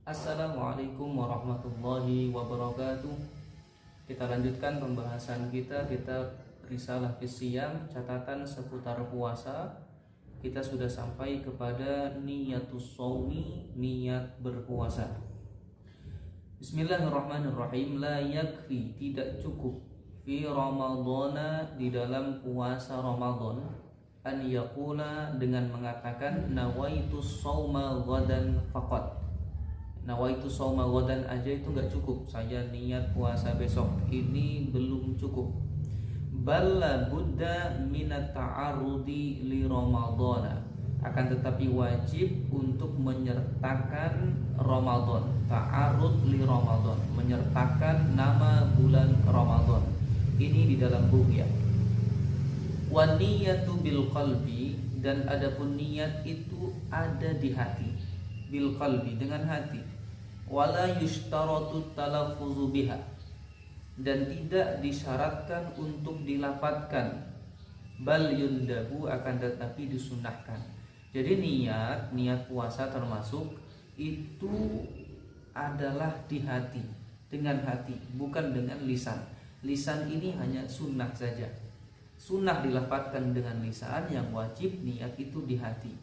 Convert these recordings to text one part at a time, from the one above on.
Assalamualaikum warahmatullahi wabarakatuh. Kita lanjutkan pembahasan kita kitab Risalah Fisyam, catatan seputar puasa. Kita sudah sampai kepada niyatus shaumi, niat berpuasa. Bismillahirrahmanirrahim. La yakfi, tidak cukup, fi ramadhana, di dalam puasa Ramadan, an yaqula, dengan mengatakan nawaitus shauma ghadan faqat. Nawaitu shauma ghadan aja itu nggak cukup. Saya niat puasa besok, ini belum cukup. Balla budda minat ta'arudi li ramadhana, akan tetapi wajib untuk menyertakan Ramadan. Ta'arud li Ramadan, menyertakan nama bulan Ramadan. Ini di dalam ru'yah. Wa niyatu bil qalbi, dan adapun niat itu ada di hati. Bil qalbi, dengan hati. Wala yushtaratu talaffuzu biha, dan tidak disyaratkan untuk dilafadzkan. Bal yundabu, akan tetapi disunahkan. Jadi niat puasa termasuk itu adalah di hati, dengan hati, bukan dengan lisan. Lisan ini hanya sunnah saja. Sunnah dilafadzkan dengan lisan, yang wajib niat itu di hati.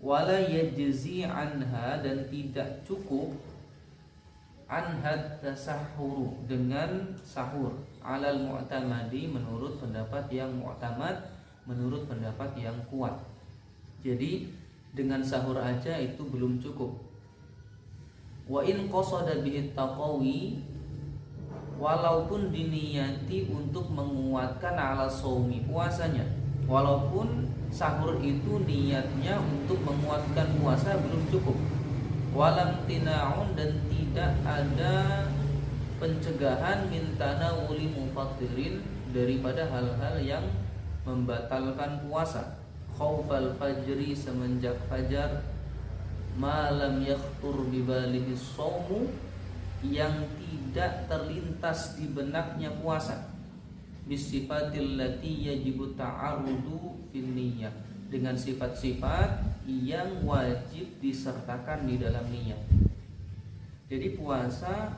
Wala yajzi anha, dan tidak cukup anhad tasahhuru, dengan sahur, alal mu'tamadi, menurut pendapat yang mu'tamad, menurut pendapat yang kuat. Jadi dengan sahur aja itu belum cukup. Wa in qasada bihi taqawi, walaupun diniyati untuk menguatkan ala shaumi, puasanya. Walaupun sahur itu niatnya untuk menguatkan puasa, belum cukup. Walam tina'un, dan tidak ada pencegahan mintana wuli mufattirin, daripada hal-hal yang membatalkan puasa. Khaufal fajri, semenjak fajar. Malam yakhtur bibalihi shaumu, yang tidak terlintas di benaknya puasa. Bisifatil lati yajibu ta'arudu fil niyyah, dengan sifat-sifat yang wajib disertakan di dalam niat. Jadi puasa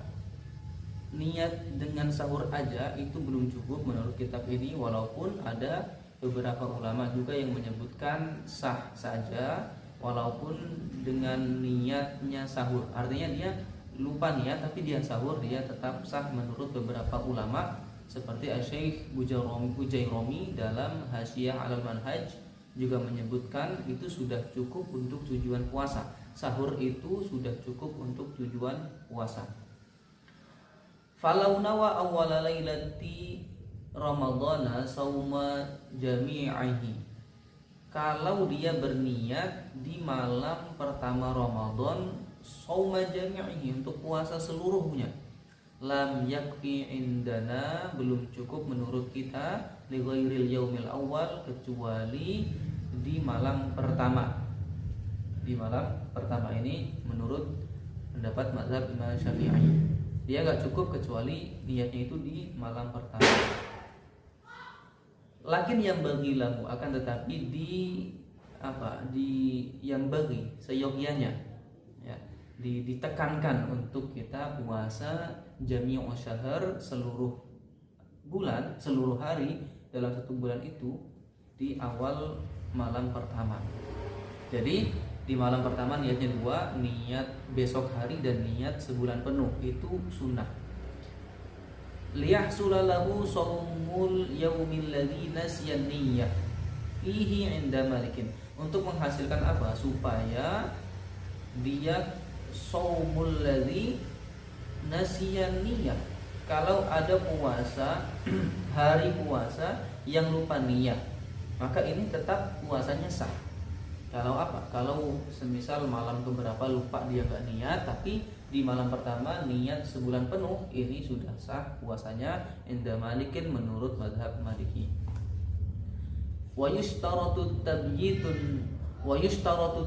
niat dengan sahur aja itu belum cukup menurut kitab ini, walaupun ada beberapa ulama juga yang menyebutkan sah saja walaupun dengan niatnya sahur. Artinya dia lupa niat tapi dia sahur, dia tetap sah menurut beberapa ulama, seperti Syekh Bujairami dalam Hasyiah 'alal Manhaj juga menyebutkan itu sudah cukup untuk tujuan puasa. Sahur itu sudah cukup untuk tujuan puasa. Falau nawa awwala lailati ramadhana sauma jami'ihi, kalau dia berniat di malam pertama Ramadan sauma jami'ihi, untuk puasa seluruhnya, lam yakfi indana, belum cukup menurut kita, li ghairil yaumil awal, kecuali di malam pertama. Di malam pertama ini menurut pendapat mazhab Imam Syafi'i, dia enggak cukup kecuali niatnya itu di malam pertama. Lakin yang bagi lahu, akan tetapi di yang bagi seyogyanya, ya, ditekankan untuk kita puasa jami'u syahr, seluruh bulan, seluruh hari dalam satu bulan itu di awal malam pertama. Jadi di malam pertama niatnya dua, niat besok hari dan niat sebulan penuh, itu sunnah. Liyahsulalahu shaumul yaumil ladzi nasiyan niyyah fihi 'inda malikin, untuk menghasilkan apa? Supaya dia shaumul ladzi nasiyan niyyah, kalau ada puasa hari puasa yang lupa niat, maka ini tetap puasanya sah. Kalau apa? Kalau semisal malam keberapa lupa dia gak niat, tapi di malam pertama niat sebulan penuh, ini sudah sah puasanya inda malikin, menurut mazhab Maliki. Wa yushtaratu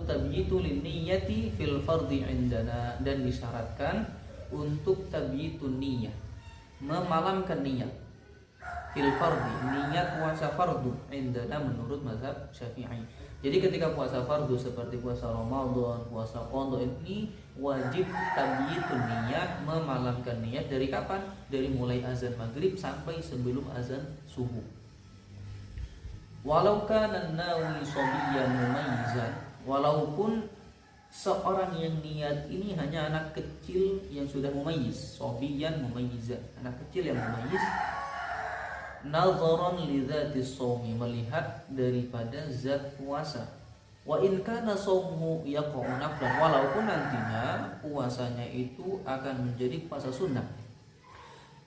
tabyitu linniyati fil fardhi indana, dan disyaratkan untuk tabyitun niyah, memalamkan niat, fil fardhi, niat puasa fardu, indana menurut mazhab Syafi'i. Jadi ketika puasa fardu seperti puasa Ramadan, puasa qadha ini wajib tabyitun niat, memalamkan niat dari kapan? Dari mulai azan maghrib sampai sebelum azan subuh. Walau kana nawi sabiyyan mumayyizan, walaupun seorang yang niat ini hanya anak kecil yang sudah mumayyiz, sabiyyan mumayyizan, anak kecil yang mumayyiz, nazaran li dzatis shaumi, melihat daripada zat puasa. Wa in kana shaumuhu yaqa'u naflan, walaupun nantinya puasanya itu akan menjadi puasa sunnah.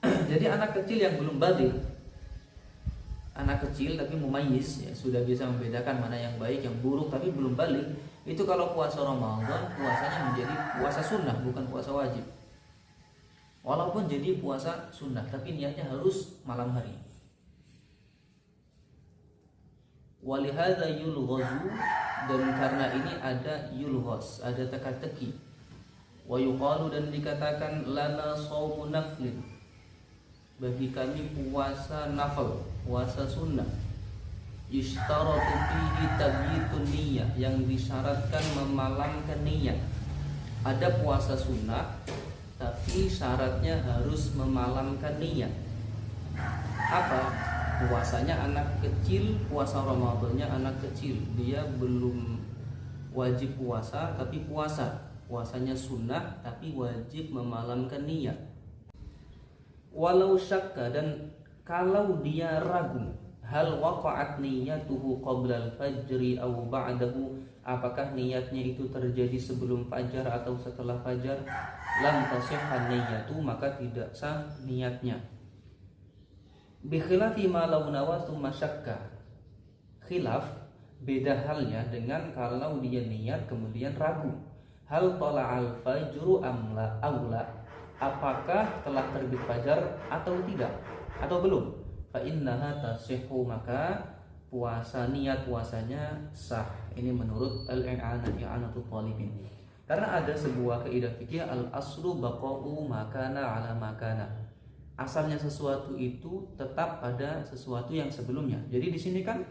Jadi anak kecil yang belum baligh, anak kecil tapi mumayyiz, ya, sudah bisa membedakan mana yang baik yang buruk tapi belum baligh, itu kalau puasa Ramadan puasanya menjadi puasa sunnah bukan puasa wajib. Walaupun jadi puasa sunnah tapi niatnya harus malam hari. Walihada yulghazu, dan karena ini ada yulghaz, ada teka-teki. Wa yuqalu, dan dikatakan lana shaumun naflin, bagi kami puasa nafal, puasa sunnah. Yushtaratu fihi tabyitun niyyah, yang disyaratkan memalamkan niat. Ada puasa sunnah tapi syaratnya harus memalamkan niat. Apa? Puasanya anak kecil, puasa Ramadannya anak kecil, dia belum wajib puasa tapi puasanya sunnah tapi wajib memalamkan niat. Walau syakka, dan kalau dia ragu, hal waqa'at niyatuhu qabla al-fajri aw ba'dahu, apakah niatnya itu terjadi sebelum fajar atau setelah fajar, lam tasihhan niyatu, maka tidak sah niatnya. Bi khilafi ma law nawa tsumma syakka, khilaf, beda halnya dengan kalau dia niat kemudian ragu. Hal tala'al fajru amla aula, apakah telah terbit fajar atau tidak atau belum, fa innaha tasihhu, maka puasanya sah. Ini menurut al-i'anatul talibin. Karena ada sebuah kaidah fikih, al-aslu baqa'u makana ala makana. Asalnya sesuatu itu tetap pada sesuatu yang sebelumnya. Jadi di sini kan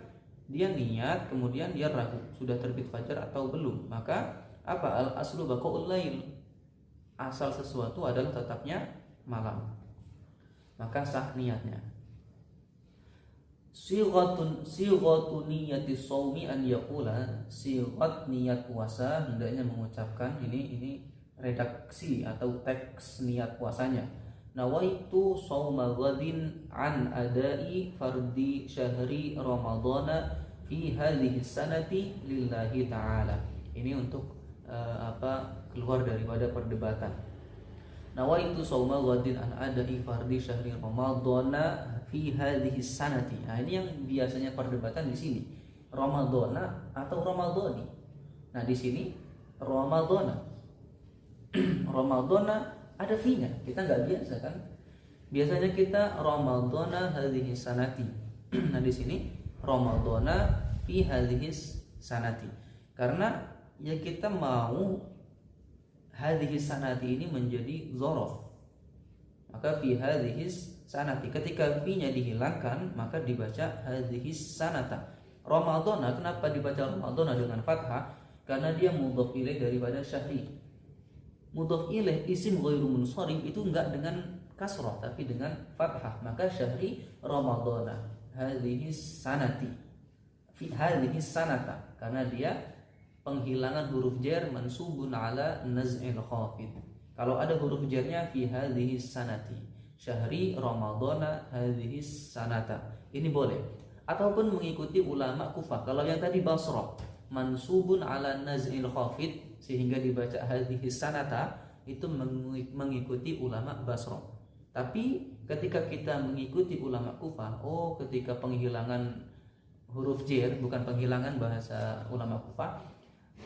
dia niat kemudian dia ragu sudah terbit fajar atau belum. Maka apa? Al-aslu baqa'ul lail. Asal sesuatu adalah tetapnya malam. Maka sah niatnya. Sighatu niyati shaumi an yaqula, sighat niat puasa hendaknya mengucapkan ini redaksi atau teks niat puasanya. Nawaitu shauma ghadin an adai fardi syahri ramadhana fi hadhihi sanati lillahi ta'ala. Ini untuk keluar daripada perdebatan. Nawaitu shauma ghadin an adai fardi syahri ramadhana fi hadhihi sanati. Nah, ini yang biasanya perdebatan di sini. Ramadhana atau ramadhani. Nah, di sini ramadhana. Ramadhana ada fi-nya, kita nggak biasa kan? Biasanya kita Ramadhana hadhihi sanati. Nah di sini Ramadhana fi hadhihi sanati. Karena ya kita mau hadhihi sanati ini menjadi dzaraf. Maka fi hadhihi sanati, ketika fi-nya dihilangkan maka dibaca hadhihi sanata. Ramadhana, kenapa dibaca Ramadhana dengan fathah? Karena dia mudhaf ilaih daripada syahri. Mudhaf ilaih isim ghairu munsharif itu enggak dengan kasrah tapi dengan fathah. Maka syahri Ramadhana hadhihi sanati fi hadhihi sanata, karena dia penghilangan huruf jar mansubun ala naz'il khafid. Kalau ada huruf jarnya fi hadhihi sanati, syahri Ramadhana hadhihi sanata, ini boleh. Ataupun mengikuti ulama Kufah. Kalau yang tadi Basrah mansubun ala naz'il khafid sehingga dibaca hadhihi sanata, itu mengikuti ulama Basrah. Tapi ketika kita mengikuti ulama Kufah, ketika penghilangan huruf jar, bukan penghilangan bahasa ulama Kufah,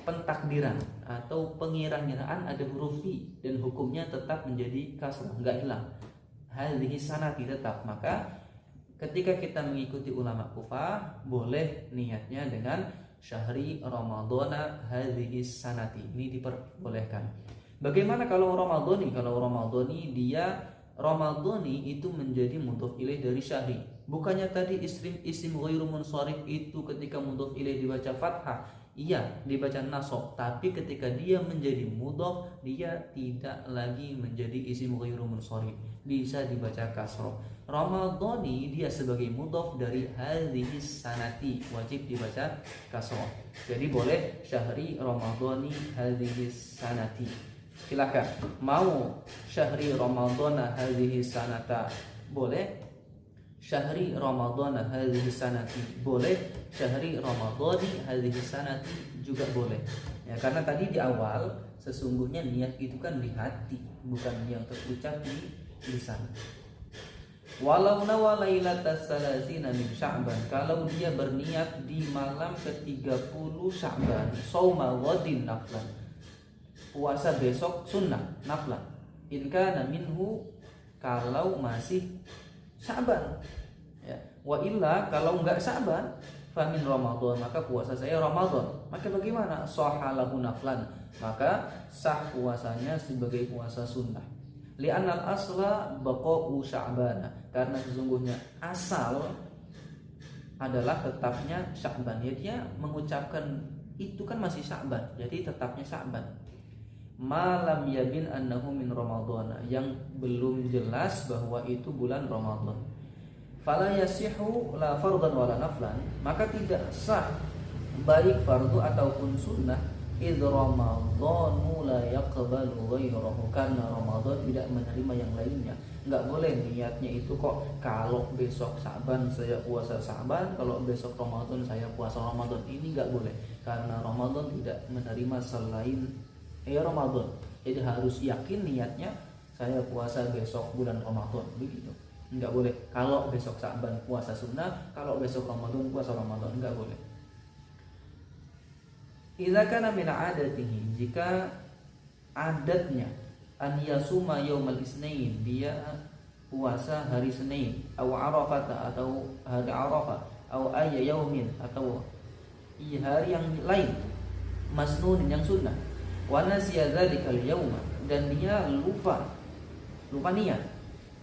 pentakdiran atau pengiraan ada huruf fi dan hukumnya tetap menjadi kasrah, enggak hilang. Hadhihi sanati tetap. Maka ketika kita mengikuti ulama Kufah, boleh niatnya dengan syahri Ramadhana hadhihi sanati, ini diperbolehkan. Bagaimana kalau Ramadhani? Kalau Ramadhani dia Ramadhani itu menjadi mudhaf ilaih dari syahri. Bukannya tadi isim ghairu munsharif itu ketika mudhof ilaih dibaca fathah, iya dibaca nasab, tapi ketika dia menjadi mudhof dia tidak lagi menjadi isim ghairu munsharif, bisa dibaca kasroh. Ramadhani dia sebagai mudhof dari hadhihi sanati, wajib dibaca kasroh. Jadi boleh syahri ramadhani hadhihi sanati. Silakan. Mau syahri ramadhana hadhihi sanata, boleh. Syahri ramadhana hadhihi sanati, boleh. Syahri ramadhani hadhihi sanati juga boleh. Ya, karena tadi di awal sesungguhnya niat itu kan di hati, bukan yang terucap di lisan. Walau nawa lailatas salasina min Sya'ban, kalau dia berniat di malam ke-30 Sya'ban, shauma ghadin naflan, puasa besok sunnah naflan. In kana minhu, kalau masih Sya'ban. Ya. Wa illa, kalau enggak Sya'ban, fa min Ramadan, maka puasa saya Ramadan. Maka bagaimana? Shahalahu naflan, maka sah puasanya sebagai puasa sunnah. Li'annal asla baqa'u Sya'ban, karena sesungguhnya asal adalah tetapnya Sya'ban. Ya, dia mengucapkan itu kan masih Sya'ban, jadi tetapnya Sya'ban. Malam yabin annahu min Ramadan, yang belum jelas bahwa itu bulan Ramadan. Fala yasihu la fardhan wala naflan, maka tidak sah baik fardu ataupun sunnah. Idh Ramadhanu la yaqbalu ghayrahu, karena Ramadan tidak menerima yang lainnya. Enggak boleh niatnya itu kok kalau besok Sa'ban saya puasa Sa'ban, kalau besok Ramadan saya puasa Ramadan. Ini enggak boleh, karena Ramadan tidak menerima selain Ramadan. Jadi harus yakin niatnya saya puasa besok bulan Ramadan, begitu. Enggak boleh kalau besok Sa'ban puasa sunnah, kalau besok Ramadan puasa Ramadan, enggak boleh. Idza kana min 'adatihi, jika adatnya an yasuma yaumal isnain, dia puasa hari Senin, atau Arafah, atau hari Arafah, atau ayya yaumin, atau hari yang lain, masnun yang sunnah, wa nasiya dzalikal yauma, dan dia lupa niat,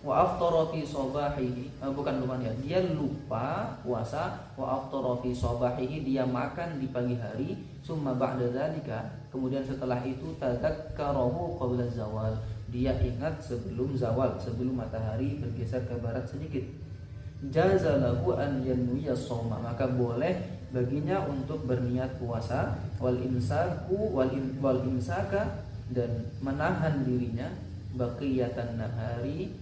wa aftara fi sabahihi, bukan lupa niat, dia lupa puasa, wa aftara fi sabahihi, dia makan di pagi hari, summa ba'da dzalika, kemudian setelah itu tadzakkarahu qabla zawal, dia ingat sebelum zawal, sebelum matahari bergeser ke barat sedikit. Jazalahu an yanwiya shauma, maka boleh baginya untuk berniat puasa, wal imsaka, dan menahan dirinya, baqiyatan nahari,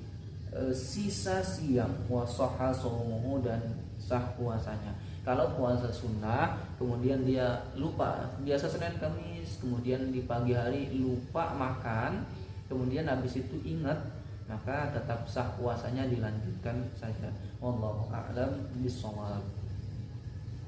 sisa siang, wa sahha shaumuhu, dan sah puasanya. Kalau puasa sunnah kemudian dia lupa, biasa Senin Kamis, kemudian di pagi hari lupa makan, kemudian habis itu ingat, maka tetap sah puasanya, dilanjutkan saja. Wallahu a'lam bishawab.